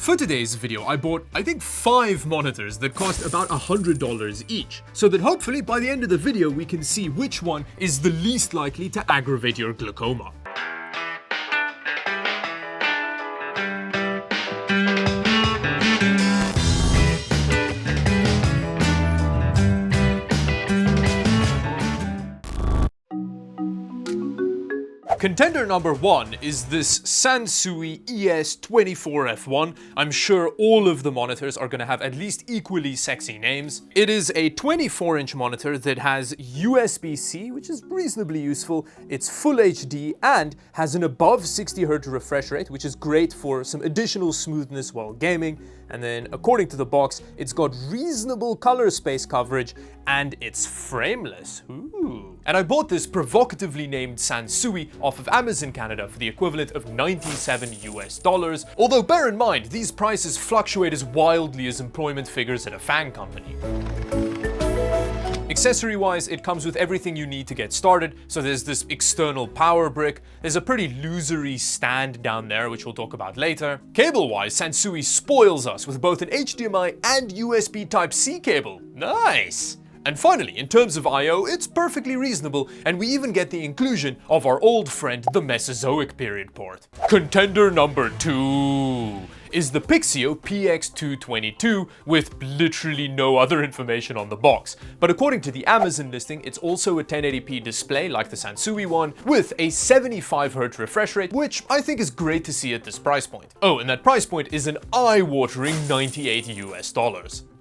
For today's video, I bought, I think, 5 monitors that cost about $100 each, so that hopefully by the end of the video we can see which one is the least likely to aggravate your glaucoma. Contender number 1 is this Sansui ES24F1. I'm sure all of the monitors are going to have at least equally sexy names. It is a 24-inch monitor that has USB-C, which is reasonably useful. It's full HD and has an above 60 Hz refresh rate, which is great for some additional smoothness while gaming. And then, according to the box, it's got reasonable color space coverage and it's frameless. Ooh. And I bought this provocatively named Sansui off of Amazon Canada for the equivalent of $97 US. Although bear in mind, these prices fluctuate as wildly as employment figures at a fan company. Accessory-wise, it comes with everything you need to get started. So there's this external power brick, there's a pretty losery stand down there, which we'll talk about later. Cable-wise, Sansui spoils us with both an HDMI and USB Type-C cable. Nice! And finally, in terms of I/O, it's perfectly reasonable, and we even get the inclusion of our old friend, the Mesozoic period port. Contender number 2 is the Pixio PX222 with literally no other information on the box. But according to the Amazon listing, it's also a 1080p display like the Sansui one with a 75 Hz refresh rate, which I think is great to see at this price point. Oh, and that price point is an eye-watering $98 US.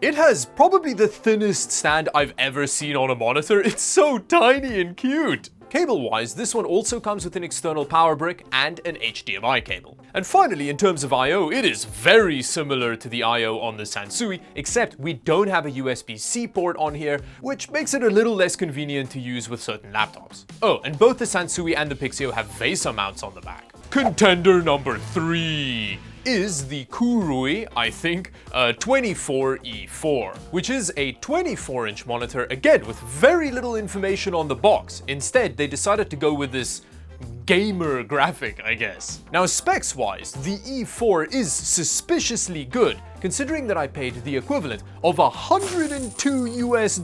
It has probably the thinnest stand I've ever seen on a monitor. It's so tiny and cute. Cable-wise, this one also comes with an external power brick and an HDMI cable. And finally, in terms of I/O, it is very similar to the I/O on the Sansui, except we don't have a USB-C port on here, which makes it a little less convenient to use with certain laptops. Oh, and both the Sansui and the Pixio have VESA mounts on the back. Contender number 3 is the Kurui, I think, 24E4, which is a 24-inch monitor, again with very little information on the box. Instead, they decided to go with this gamer graphic, I guess. Now, specs-wise, the E4 is suspiciously good, considering that I paid the equivalent of $102 US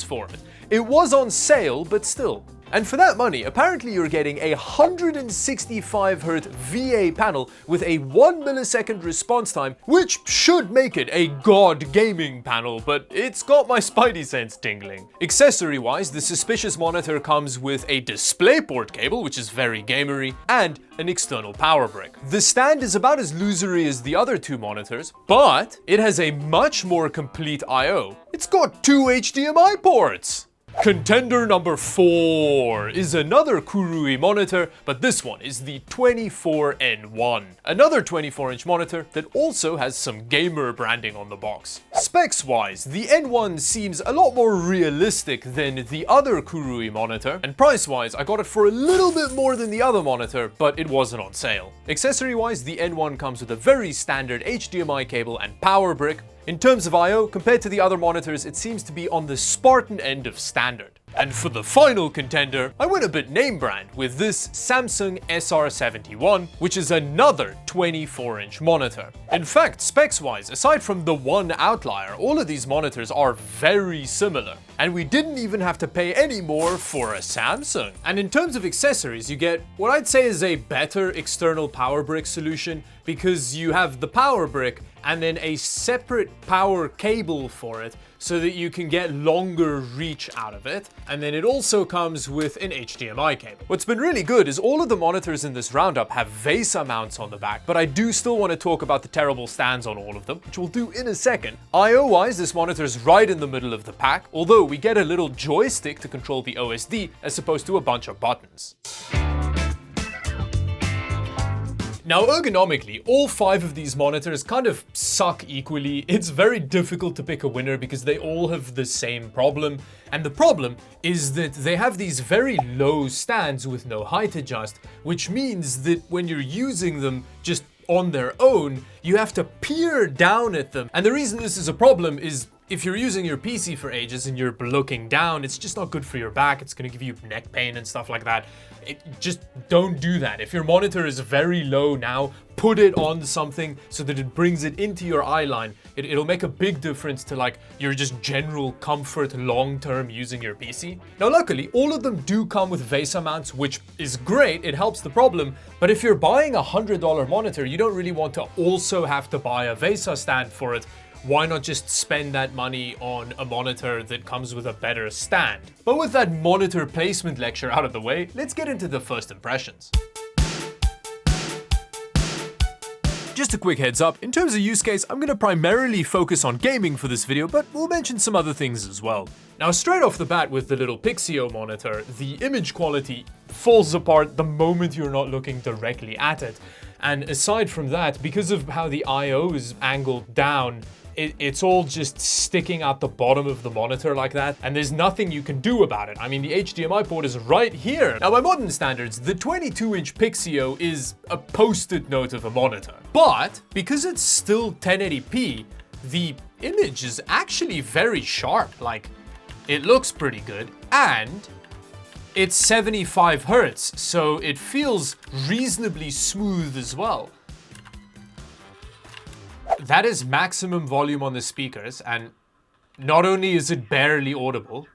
for it. It was on sale, but still. And for that money, apparently you're getting a 165 Hz VA panel with a 1 millisecond response time, which should make it a god gaming panel, but it's got my spidey sense tingling. Accessory-wise, the suspicious monitor comes with a DisplayPort cable, which is very gamery, and an external power brick. The stand is about as losery as the other 2 monitors, but it has a much more complete I/O. It's got 2 HDMI ports! Contender number 4 is another Kurui monitor, but this one is the 24N1. Another 24-inch monitor that also has some gamer branding on the box. Specs-wise, the N1 seems a lot more realistic than the other Kurui monitor, and price-wise, I got it for a little bit more than the other monitor, but it wasn't on sale. Accessory-wise, the N1 comes with a very standard HDMI cable and power brick. In terms of I/O, compared to the other monitors, it seems to be on the Spartan end of standard. And for the final contender, I went a bit name brand with this Samsung SR71, which is another 24-inch monitor. In fact, specs-wise, aside from the one outlier, all of these monitors are very similar. And we didn't even have to pay any more for a Samsung. And in terms of accessories, you get what I'd say is a better external power brick solution, because you have the power brick and then a separate power cable for it so that you can get longer reach out of it. And then it also comes with an HDMI cable. What's been really good is all of the monitors in this roundup have VESA mounts on the back, but I do still want to talk about the terrible stands on all of them, which we'll do in a second. I/O-wise, this monitor's right in the middle of the pack, although we get a little joystick to control the OSD as opposed to a bunch of buttons. Now, ergonomically, all 5 of these monitors kind of suck equally. It's very difficult to pick a winner because they all have the same problem. And the problem is that they have these very low stands with no height adjust, which means that when you're using them just on their own, you have to peer down at them. And the reason this is a problem is if you're using your PC for ages and you're looking down, it's just not good for your back. It's gonna give you neck pain and stuff like that. Just don't do that. If your monitor is very low now, put it on something so that it brings it into your eye line. It'll make a big difference to like your just general comfort long-term using your PC. Now luckily, all of them do come with VESA mounts, which is great, it helps the problem, but if you're buying a $100 monitor, you don't really want to also have to buy a VESA stand for it. Why not just spend that money on a monitor that comes with a better stand? But with that monitor placement lecture out of the way, let's get into the first impressions. Just a quick heads up, in terms of use case, I'm gonna primarily focus on gaming for this video, but we'll mention some other things as well. Now straight off the bat with the little Pixio monitor, the image quality falls apart the moment you're not looking directly at it. And aside from that, because of how the I/O is angled down, it's all just sticking out the bottom of the monitor like that, and there's nothing you can do about it. I mean, the HDMI port is right here. Now, by modern standards, the 22-inch Pixio is a post-it note of a monitor. But because it's still 1080p, the image is actually very sharp. Like, it looks pretty good, and it's 75 Hertz, so it feels reasonably smooth as well. That is maximum volume on the speakers, and not only is it barely audible,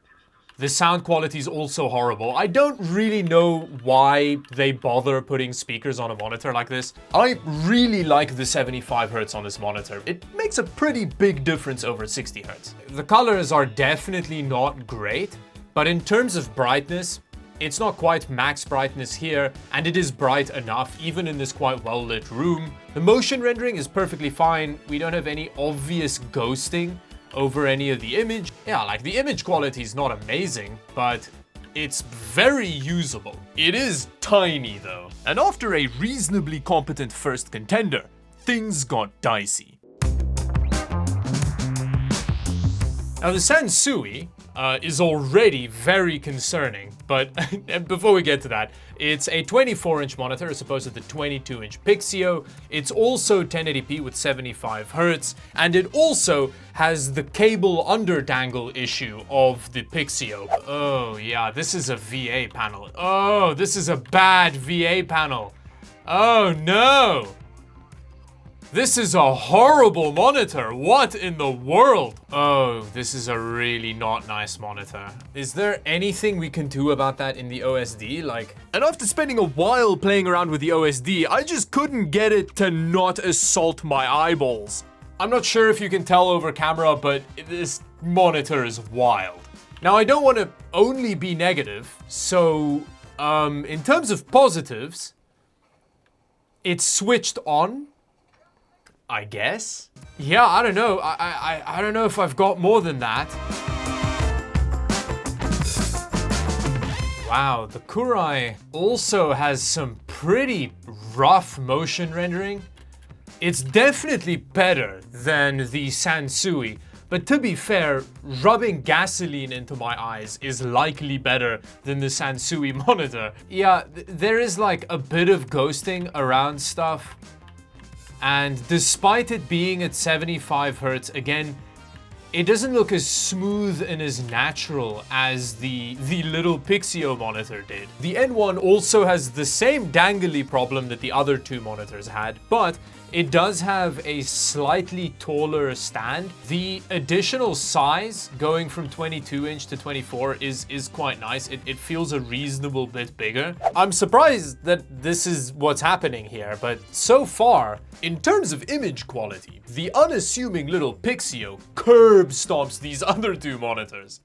the sound quality is also horrible. I don't really know why they bother putting speakers on a monitor like this. I really like the 75 Hertz on this monitor. It makes a pretty big difference over 60 Hertz. The colors are definitely not great, but in terms of brightness, it's not quite max brightness here, and it is bright enough, even in this quite well-lit room. The motion rendering is perfectly fine. We don't have any obvious ghosting over any of the image. Yeah, like the image quality is not amazing, but it's very usable. It is tiny though. And after a reasonably competent first contender, things got dicey. Now the Sansui is already very concerning, but before we get to that, it's a 24-inch monitor as opposed to the 22-inch Pixio. It's also 1080p with 75 Hertz, and it also has the cable underdangle issue of the Pixio. Oh yeah, this is a VA panel. Oh, this is a bad VA panel. Oh no! This is a horrible monitor. What in the world? Oh, this is a really not nice monitor. Is there anything we can do about that in the OSD? And after spending a while playing around with the OSD, I just couldn't get it to not assault my eyeballs. I'm not sure if you can tell over camera, but this monitor is wild. Now, I don't want to only be negative, so in terms of positives, it's switched on, I guess. Yeah, I don't know. I don't know if I've got more than that. Wow, the Kurui also has some pretty rough motion rendering. It's definitely better than the Sansui, but to be fair, rubbing gasoline into my eyes is likely better than the Sansui monitor. Yeah, there is like a bit of ghosting around stuff. And despite it being at 75 Hertz, again, it doesn't look as smooth and as natural as the little Pixio monitor did. The N1 also has the same dangly problem that the other two monitors had, but it does have a slightly taller stand. The additional size going from 22-inch to 24 is quite nice. It feels a reasonable bit bigger. I'm surprised that this is what's happening here, but so far, in terms of image quality, the unassuming little Pixio curb stomps these other two monitors.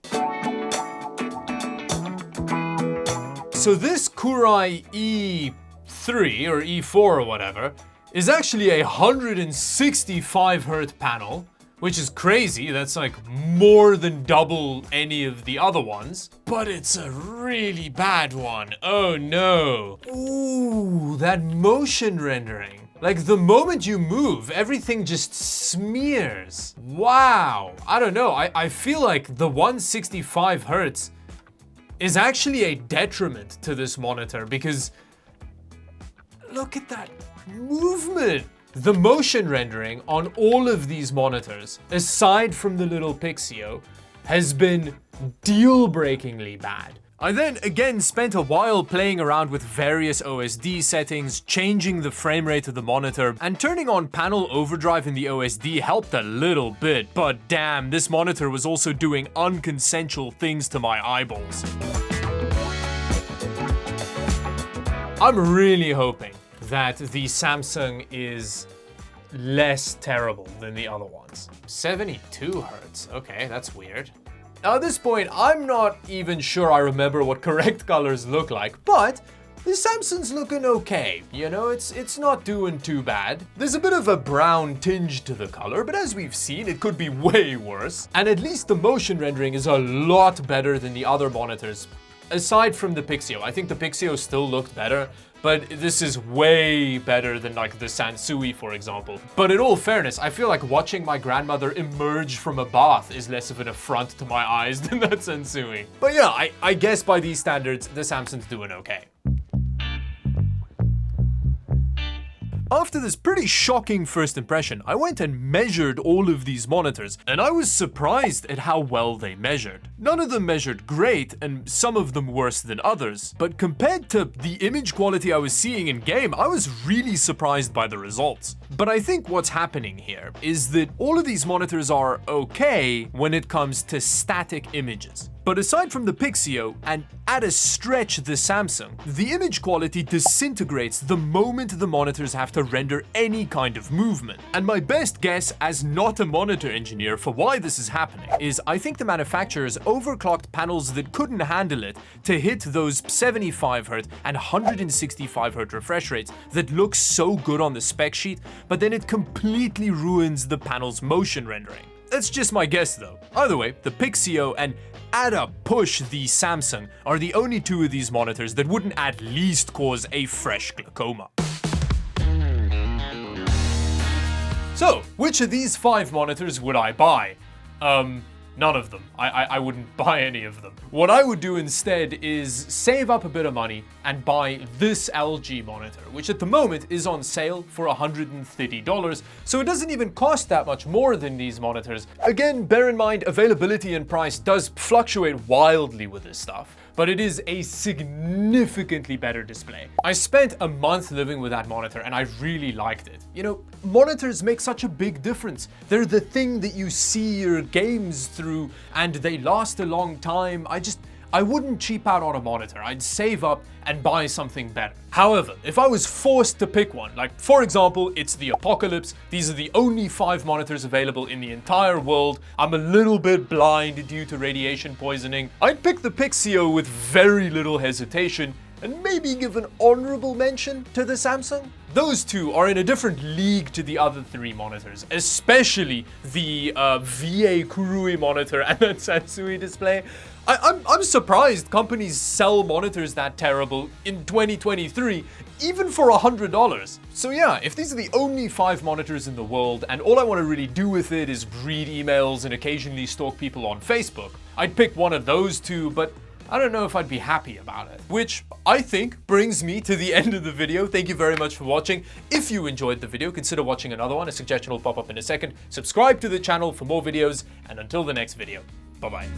So this Kurui E3 or E4 or whatever is actually a 165 Hz panel, which is crazy. That's like more than double any of the other ones, but it's a really bad one. Oh no. Ooh, that motion rendering. Like the moment you move, everything just smears. Wow. I don't know. I feel like the 165 Hz is actually a detriment to this monitor because look at that movement. The motion rendering on all of these monitors, aside from the little Pixio, has been deal-breakingly bad. I then again spent a while playing around with various OSD settings, changing the frame rate of the monitor, and turning on panel overdrive in the OSD helped a little bit, but damn, this monitor was also doing unconsensual things to my eyeballs. I'm really hoping that the Samsung is less terrible than the other ones. 72 hertz, okay, that's weird. Now at this point, I'm not even sure I remember what correct colors look like, but the Samsung's looking okay. You know, it's not doing too bad. There's a bit of a brown tinge to the color, but as we've seen, it could be way worse. And at least the motion rendering is a lot better than the other monitors. Aside from the Pixio, I think the Pixio still looked better, but this is way better than like the Sansui, for example. But in all fairness, I feel like watching my grandmother emerge from a bath is less of an affront to my eyes than that Sansui. But yeah, I guess by these standards, the Samsung's doing okay. After this pretty shocking first impression, I went and measured all of these monitors, and I was surprised at how well they measured. None of them measured great, and some of them worse than others, but compared to the image quality I was seeing in game, I was really surprised by the results. But I think what's happening here is that all of these monitors are okay when it comes to static images. But aside from the Pixio, and at a stretch the Samsung, the image quality disintegrates the moment the monitors have to render any kind of movement. And my best guess as not a monitor engineer for why this is happening is I think the manufacturers overclocked panels that couldn't handle it to hit those 75Hz and 165Hz refresh rates that look so good on the spec sheet, but then it completely ruins the panel's motion rendering. That's just my guess though. Either way, the Pixio and at a push the Samsung are the only two of these monitors that wouldn't at least cause a fresh glaucoma. So, which of these 5 monitors would I buy? None of them. I wouldn't buy any of them. What I would do instead is save up a bit of money and buy this LG monitor, which at the moment is on sale for $130, so it doesn't even cost that much more than these monitors. Again, bear in mind, availability and price does fluctuate wildly with this stuff, but it is a significantly better display. I spent a month living with that monitor and I really liked it. You know, monitors make such a big difference. They're the thing that you see your games through and they last a long time. I wouldn't cheap out on a monitor. I'd save up and buy something better. However, if I was forced to pick one, like for example, it's the apocalypse, these are the only 5 monitors available in the entire world, I'm a little bit blind due to radiation poisoning, I'd pick the Pixio with very little hesitation and maybe give an honorable mention to the Samsung. Those two are in a different league to the other 3 monitors, especially the VA Kurui monitor and that Sansui display. I'm surprised companies sell monitors that terrible in 2023, even for $100. So yeah, if these are the only 5 monitors in the world and all I want to really do with it is read emails and occasionally stalk people on Facebook, I'd pick one of those 2, but I don't know if I'd be happy about it. Which I think brings me to the end of the video. Thank you very much for watching. If you enjoyed the video, consider watching another one. A suggestion will pop up in a second. Subscribe to the channel for more videos, and until the next video, bye-bye.